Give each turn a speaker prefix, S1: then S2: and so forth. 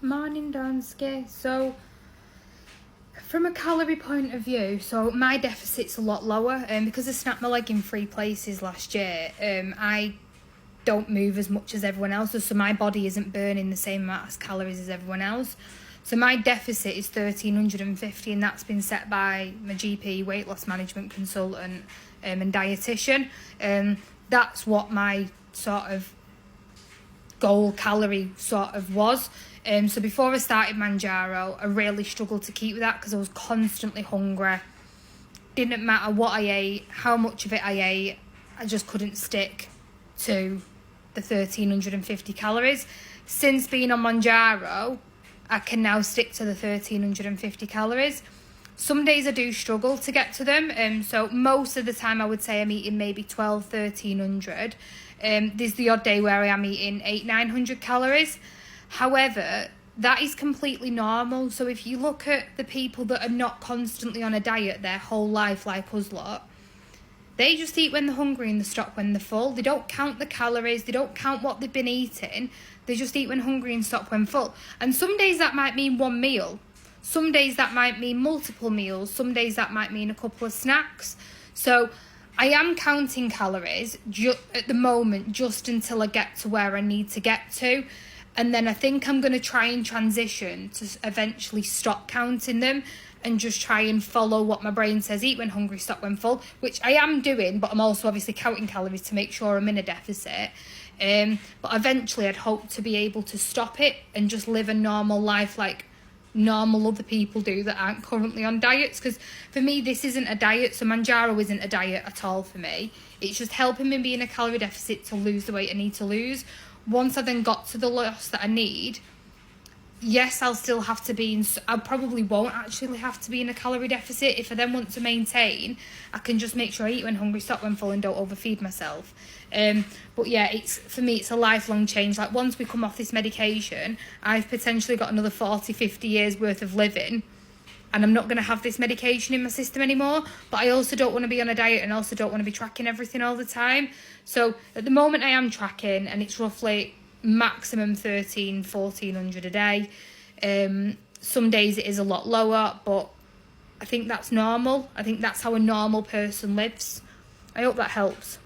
S1: Morning, Dansky. So, from a calorie point of view, so my deficit's a lot lower, because I snapped my leg in 3 places last year. I don't move as much as everyone else, so my body isn't burning the same amount of calories as everyone else. So my deficit is 1,350, and that's been set by my GP, weight loss management consultant, and dietitian. That's what my sort of goal calorie sort of was. So before I started Mounjaro, I really struggled to keep with that because I was constantly hungry. Didn't matter what I ate, how much of it I ate, I just couldn't stick to the 1,350 calories. Since being on Mounjaro, I can now stick to the 1,350 calories. Some days I do struggle to get to them, so most of the time I would say I'm eating maybe 1,200, 1,300. There's the odd day where I am eating 800-900 calories. However, that is completely normal. So if you look at the people that are not constantly on a diet their whole life, like us lot, they just eat when they're hungry and they stop when they're full. They don't count the calories, they don't count what they've been eating. They just eat when hungry and stop when full. And some days that might mean one meal. Some days that might mean multiple meals. Some days that might mean a couple of snacks. So I am counting calories at the moment, just until I get to where I need to get to. And then I think I'm going to try and transition to eventually stop counting them and just try and follow what my brain says, eat when hungry, stop when full, which I am doing, but I'm also obviously counting calories to make sure I'm in a deficit. But eventually I'd hope to be able to stop it and just live a normal life like normal other people do that aren't currently on diets. Because for me, this isn't a diet, so Mounjaro isn't a diet at all for me. It's just helping me be in a calorie deficit to lose the weight I need to lose. Once I then got to the loss that I need, yes, I'll still have to be in, I probably won't actually have to be in a calorie deficit. If I then want to maintain, I can just make sure I eat when hungry, stop when full, and don't overfeed myself. But yeah, for me, it's a lifelong change. Like, once we come off this medication, I've potentially got another 40-50 years worth of living, and I'm not going to have this medication in my system anymore. But I also don't want to be on a diet, and also don't want to be tracking everything all the time. So at the moment I am tracking, and it's roughly maximum 1,400 a day. Some days it is a lot lower, but I think that's normal. I think that's how a normal person lives. I hope that helps.